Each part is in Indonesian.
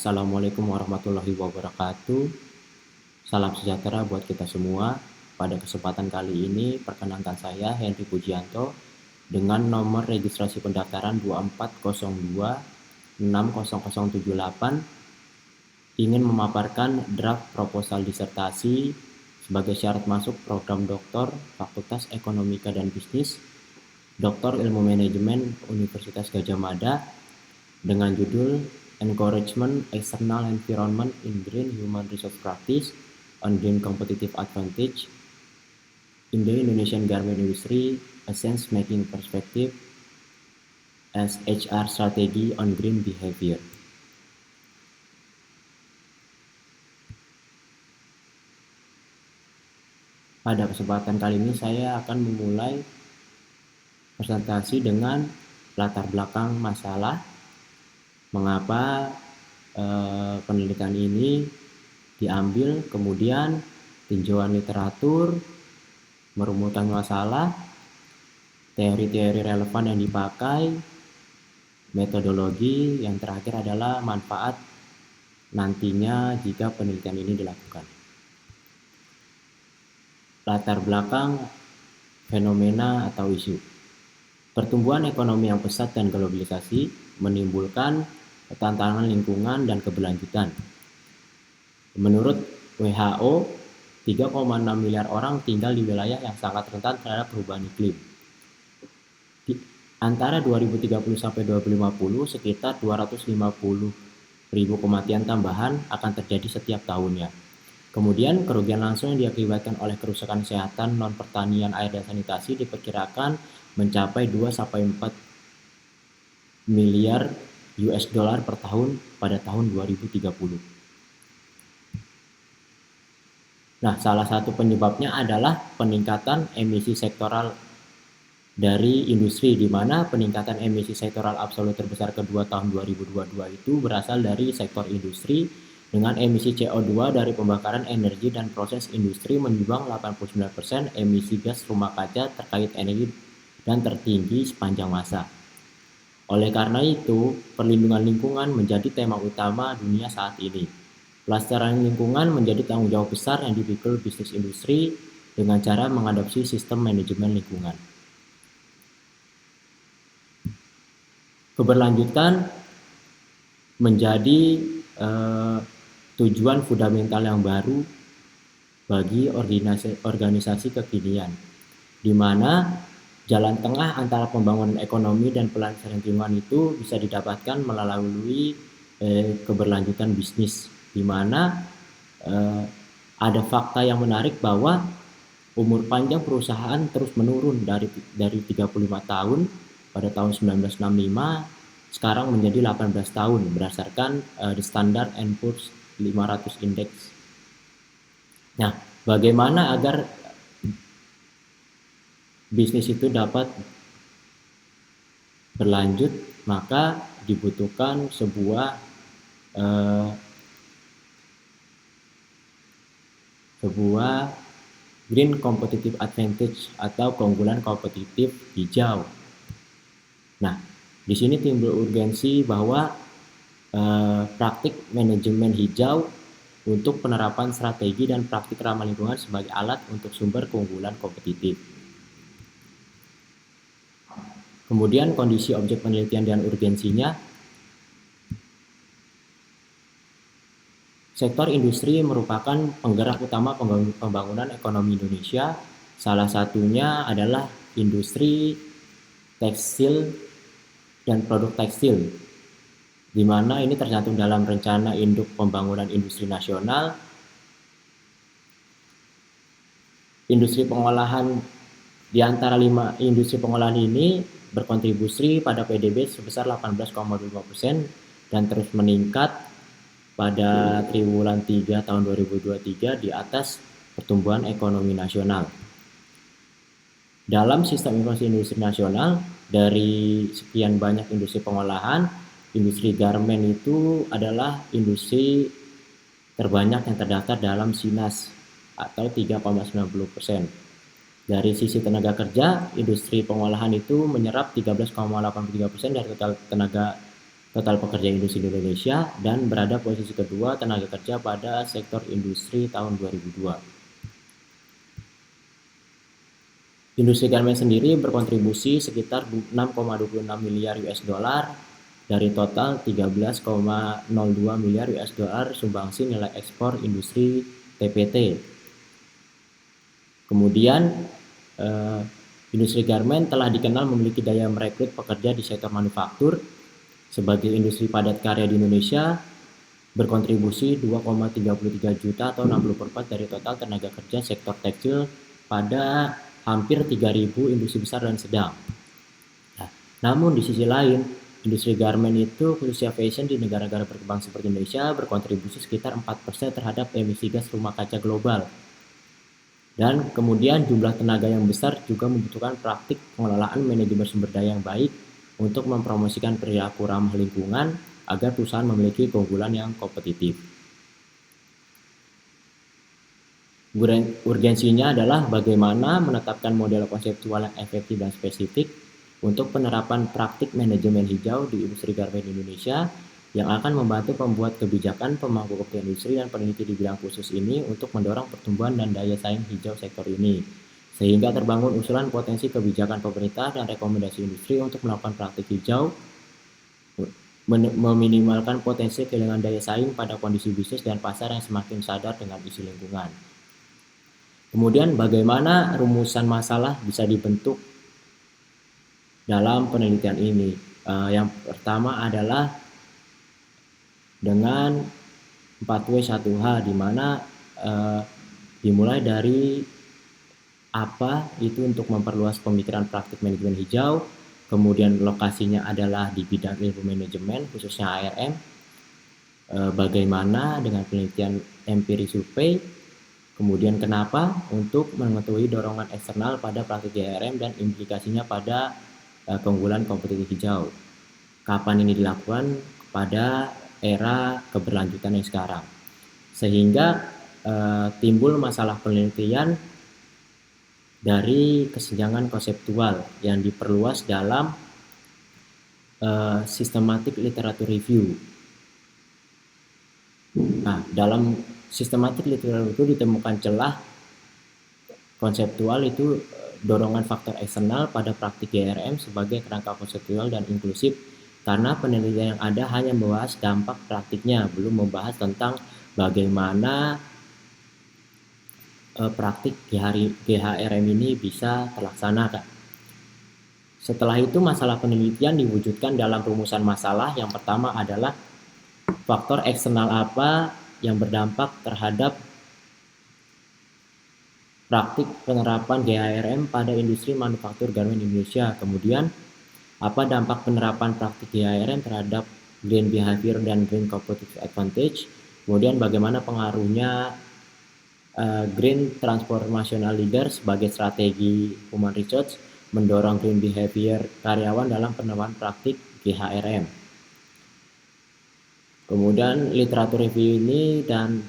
Assalamualaikum warahmatullahi wabarakatuh. Salam sejahtera buat kita semua. Pada kesempatan kali ini, perkenalkan saya Henry Pujianto dengan nomor registrasi pendaftaran 2402600078 ingin memaparkan draft proposal disertasi sebagai syarat masuk program doktor Fakultas Ekonomika dan Bisnis, Doktor Ilmu Manajemen Universitas Gadjah Mada dengan judul Encouragement External Environment in Green Human Resource Practice on Green Competitive Advantage in the Indonesian Garment Industry, a Sense-Making Perspective as HR Strategy on Green Behavior. Pada kesempatan kali ini saya akan memulai presentasi dengan latar belakang masalah, mengapa penelitian ini diambil, kemudian tinjauan literatur, merumuskan masalah, teori-teori relevan yang dipakai, metodologi, yang terakhir adalah manfaat nantinya jika penelitian ini dilakukan. Latar belakang fenomena atau isu. Pertumbuhan ekonomi yang pesat dan globalisasi menimbulkan tantangan lingkungan dan keberlanjutan. Menurut WHO, 3,6 miliar orang tinggal di wilayah yang sangat rentan terhadap perubahan iklim. Antara 2030 sampai 2050, sekitar 250.000 kematian tambahan akan terjadi setiap tahunnya. Kemudian, kerugian langsung yang diakibatkan oleh kerusakan kesehatan, non-pertanian, air, dan sanitasi diperkirakan mencapai 2-4 miliar US dollar per tahun pada tahun 2030. Nah, salah satu penyebabnya adalah peningkatan emisi sektoral dari industri, di mana peningkatan emisi sektoral absolut terbesar kedua tahun 2022 itu berasal dari sektor industri dengan emisi CO2 dari pembakaran energi dan proses industri menyumbang 89% emisi gas rumah kaca terkait energi dan tertinggi sepanjang masa. Oleh karena itu, perlindungan lingkungan menjadi tema utama dunia saat ini. Pelestarian lingkungan menjadi tanggung jawab besar yang dipikul bisnis industri dengan cara mengadopsi sistem manajemen lingkungan. Keberlanjutan menjadi tujuan fundamental yang baru bagi organisasi kekinian, di mana jalan tengah antara pembangunan ekonomi dan pelestarian lingkungan itu bisa didapatkan melalui keberlanjutan bisnis, di mana ada fakta yang menarik bahwa umur panjang perusahaan terus menurun dari 35 tahun pada tahun 1965 sekarang menjadi 18 tahun berdasarkan The Standard & Poor's 500 Index. Nah, bagaimana agar bisnis itu dapat berlanjut? Maka dibutuhkan sebuah green competitive advantage atau keunggulan kompetitif hijau. Nah, di sini timbul urgensi bahwa praktik manajemen hijau untuk penerapan strategi dan praktik ramah lingkungan sebagai alat untuk sumber keunggulan kompetitif. Kemudian kondisi objek penelitian dan urgensinya. Sektor industri merupakan penggerak utama pembangunan ekonomi Indonesia. Salah satunya adalah industri tekstil dan produk tekstil, di mana ini tercantum dalam rencana induk pembangunan industri nasional. Industri pengolahan, di antara 5 industri pengolahan ini berkontribusi pada PDB sebesar 18,2% dan terus meningkat pada triwulan 3 tahun 2023 di atas pertumbuhan ekonomi nasional. Dalam sistem informasi industri nasional, dari sekian banyak industri pengolahan, industri garment itu adalah industri terbanyak yang terdaftar dalam SINAS atau 3,90%. Dari sisi tenaga kerja, industri pengolahan itu menyerap 13,83% dari total tenaga total pekerja industri di Indonesia dan berada posisi kedua tenaga kerja pada sektor industri tahun 2002. Industri garment sendiri berkontribusi sekitar 6,26 miliar US dollar dari total 13,02 miliar US dollar sumbangsi nilai ekspor industri TPT. Kemudian industri garment telah dikenal memiliki daya merekrut pekerja di sektor manufaktur. Sebagai industri padat karya di Indonesia berkontribusi 2,33 juta atau 60% dari total tenaga kerja sektor tekstil pada hampir 3.000 industri besar dan sedang. Nah, namun di sisi lain, industri garment itu khususnya fashion di negara-negara berkembang seperti Indonesia berkontribusi sekitar 4% terhadap emisi gas rumah kaca global. Dan kemudian jumlah tenaga yang besar juga membutuhkan praktik pengelolaan manajemen sumber daya yang baik untuk mempromosikan perilaku ramah lingkungan agar perusahaan memiliki keunggulan yang kompetitif. Urgensinya adalah bagaimana menetapkan model konseptual yang efektif dan spesifik untuk penerapan praktik manajemen hijau di industri garment Indonesia yang akan membantu pembuat kebijakan, pemangku kepentingan industri, dan peneliti di bidang khusus ini untuk mendorong pertumbuhan dan daya saing hijau sektor ini, sehingga terbangun usulan potensi kebijakan pemerintah dan rekomendasi industri untuk melakukan praktik hijau, meminimalkan potensi kehilangan daya saing pada kondisi bisnis dan pasar yang semakin sadar dengan isu lingkungan. Kemudian bagaimana rumusan masalah bisa dibentuk dalam penelitian ini? Yang pertama adalah dengan 4W1H, di mana dimulai dari apa itu untuk memperluas pemikiran praktik manajemen hijau, kemudian lokasinya adalah di bidang ilmu manajemen khususnya ARM, bagaimana dengan penelitian empiri survei, kemudian kenapa untuk mengetahui dorongan eksternal pada praktik ARM dan implikasinya pada keunggulan kompetitif hijau, kapan ini dilakukan pada era keberlanjutan yang sekarang, sehingga timbul masalah penelitian dari kesenjangan konseptual yang diperluas dalam systematic literature review. Nah, dalam systematic literature review ditemukan celah konseptual itu dorongan faktor eksternal pada praktik GRM sebagai kerangka konseptual dan inklusif, karena penelitian yang ada hanya membahas dampak praktiknya, belum membahas tentang bagaimana praktik GHRM ini bisa terlaksana. Setelah itu masalah penelitian diwujudkan dalam rumusan masalah. Yang pertama adalah faktor eksternal apa yang berdampak terhadap praktik penerapan GHRM pada industri manufaktur garment Indonesia. Kemudian apa dampak penerapan praktik GHRM terhadap green behavior dan green competitive advantage. Kemudian bagaimana pengaruhnya Green Transformational Leader sebagai strategi human research mendorong green behavior karyawan dalam penerapan praktik GHRM. Kemudian literatur review ini dan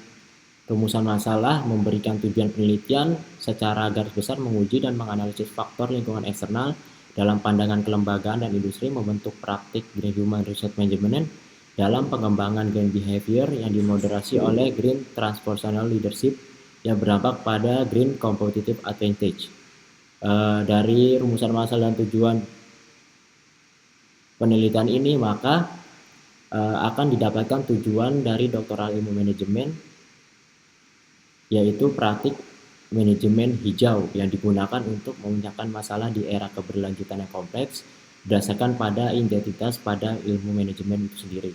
rumusan masalah memberikan tujuan penelitian secara garis besar menguji dan menganalisis faktor lingkungan eksternal dalam pandangan kelembagaan dan industri, membentuk praktik Green Human Research Management dalam pengembangan green behavior yang dimoderasi oleh Green Transformational Leadership yang berdampak pada green competitive advantage. Dari rumusan masalah dan tujuan penelitian ini, maka akan didapatkan tujuan dari doktoral ilmu manajemen, yaitu praktik manajemen hijau yang digunakan untuk memecahkan masalah di era keberlanjutan yang kompleks berdasarkan pada identitas pada ilmu manajemen itu sendiri.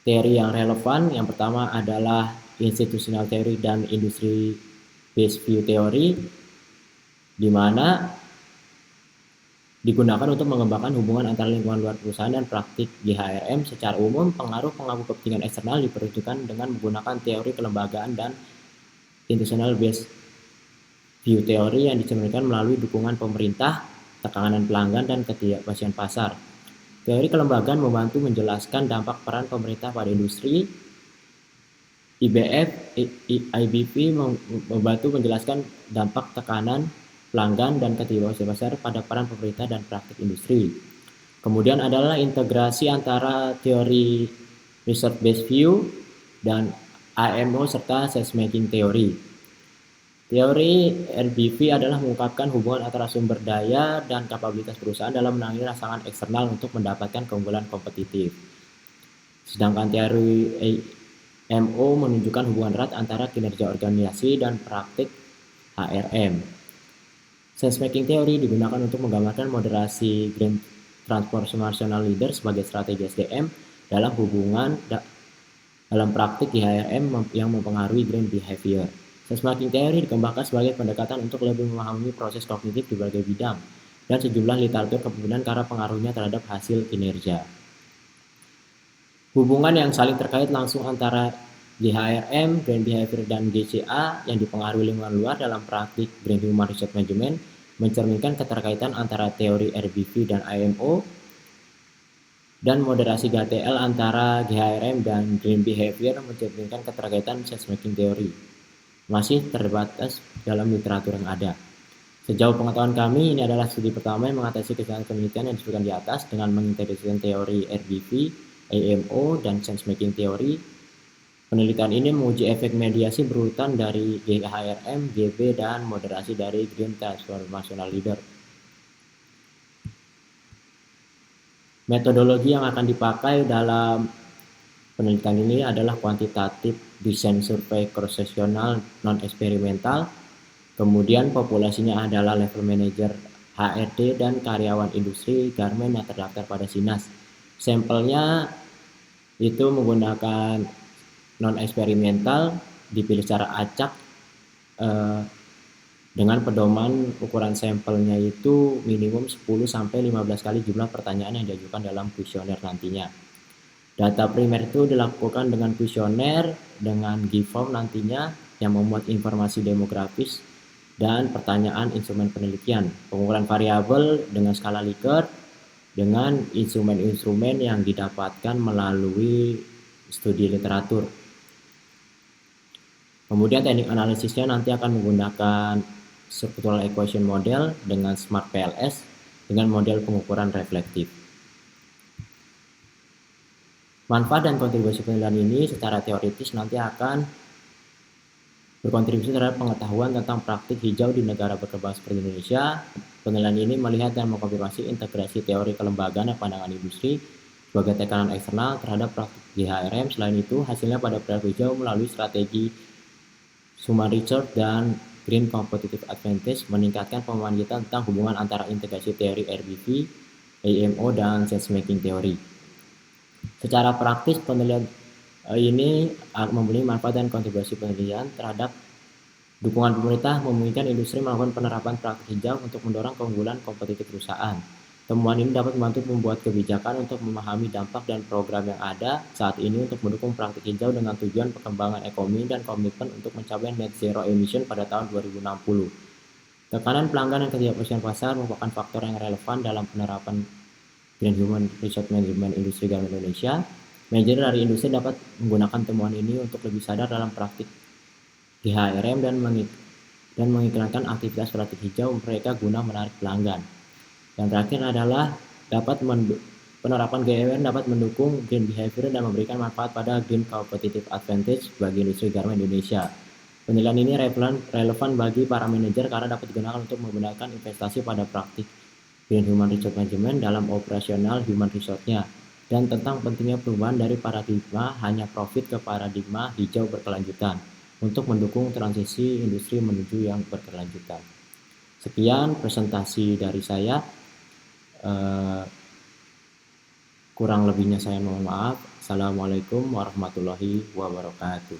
Teori yang relevan yang pertama adalah institutional theory dan industry based view theory, di mana digunakan untuk mengembangkan hubungan antara lingkungan luar perusahaan dan praktik GHRM. Secara umum, pengaruh pemangku kepentingan eksternal diperhitungkan dengan menggunakan teori kelembagaan dan institutional based view theory yang dicerminkan melalui dukungan pemerintah, tekanan pelanggan, dan ketidakpastian pasar. Teori kelembagaan membantu menjelaskan dampak peran pemerintah pada industri. IBP membantu menjelaskan dampak tekanan pelanggan dan ketidakpastian pasar pada peran pemerintah dan praktik industri. Kemudian adalah integrasi antara teori research based view dan IMO serta sense making teori. Teori RBV adalah mengungkapkan hubungan antara sumber daya dan kapabilitas perusahaan dalam menangani rangsangan eksternal untuk mendapatkan keunggulan kompetitif. Sedangkan teori MO menunjukkan hubungan erat antara kinerja organisasi dan praktik HRM. Sense making theory digunakan untuk menggambarkan moderasi Green Transformational Leader sebagai strategi SDM dalam hubungan dalam praktik di HRM yang mempengaruhi green behavior. Sense making theory dikembangkan sebagai pendekatan untuk lebih memahami proses kognitif di berbagai bidang dan sejumlah literatur kepemimpinan karena pengaruhnya terhadap hasil kinerja. Hubungan yang saling terkait langsung antara GHRM, Green Behavior, dan GCA yang dipengaruhi lingkungan luar dalam praktik Green Human Resource Management mencerminkan keterkaitan antara teori RBV dan IMO dan moderasi GTL antara GHRM dan Green Behavior mencerminkan keterkaitan sense making theory. Masih terbatas dalam literatur yang ada. Sejauh pengetahuan kami, ini adalah studi pertama yang mengatasi kesalahan penelitian yang disebutkan di atas dengan mengintegrasikan teori RBV, IMO, dan sense making theory. Penelitian ini menguji efek mediasi berurutan dari GHRM, GB, dan moderasi dari Green Transformational Leader. Metodologi yang akan dipakai dalam penelitian ini adalah kuantitatif design survei cross-sectional non-eksperimental. Kemudian populasinya adalah level manager HRD dan karyawan industri garmen yang terdaftar pada SINAS. Sampelnya itu menggunakan non-eksperimental, dipilih secara acak dengan pedoman ukuran sampelnya itu minimum 10-15 kali jumlah pertanyaan yang diajukan dalam kuesioner nantinya. Data primer itu dilakukan dengan kuesioner dengan GIFORM nantinya yang memuat informasi demografis dan pertanyaan instrumen penelitian. Pengukuran variabel dengan skala Likert dengan instrumen-instrumen yang didapatkan melalui studi literatur. Kemudian teknik analisisnya nanti akan menggunakan structural equation model dengan smart PLS dengan model pengukuran reflektif. Manfaat dan kontribusi penelitian ini secara teoritis nanti akan berkontribusi terhadap pengetahuan tentang praktik hijau di negara berkembang seperti Indonesia. Penelitian ini melihat dan mengkonfirmasi integrasi teori kelembagaan dan pandangan industri sebagai tekanan eksternal terhadap praktik GHRM. Selain itu, hasilnya pada perilaku hijau melalui strategi Human Research dan Green Competitive Advantage meningkatkan pemahaman kita tentang hubungan antara integrasi teori RBV, IMO, dan sense making theory. Secara praktis, penelitian ini memberi manfaat dan kontribusi penelitian terhadap dukungan pemerintah memungkinkan industri melakukan penerapan praktik hijau untuk mendorong keunggulan kompetitif perusahaan. Temuan ini dapat membantu membuat kebijakan untuk memahami dampak dan program yang ada saat ini untuk mendukung praktik hijau dengan tujuan perkembangan ekonomi dan komitmen untuk mencapai net zero emission pada tahun 2060. Tekanan pelanggan dan ketidakpastian pasar merupakan faktor yang relevan dalam penerapan Green Human Resource Management industri garmen Indonesia. Manajer dari industri dapat menggunakan temuan ini untuk lebih sadar dalam praktik GHRM dan mengiklankan aktivitas praktik hijau mereka guna menarik pelanggan. Yang terakhir adalah penerapan GHRM dapat mendukung green behavior dan memberikan manfaat pada green competitive advantage bagi industri garmen Indonesia. Penilaian ini relevan bagi para manajer karena dapat digunakan untuk menggunakan investasi pada praktik Green Human Resource Management dalam operasional human resource-nya dan tentang pentingnya perubahan dari paradigma hanya profit ke paradigma hijau berkelanjutan untuk mendukung transisi industri menuju yang berkelanjutan. Sekian presentasi dari saya. Kurang lebihnya saya mohon maaf. Assalamualaikum warahmatullahi wabarakatuh.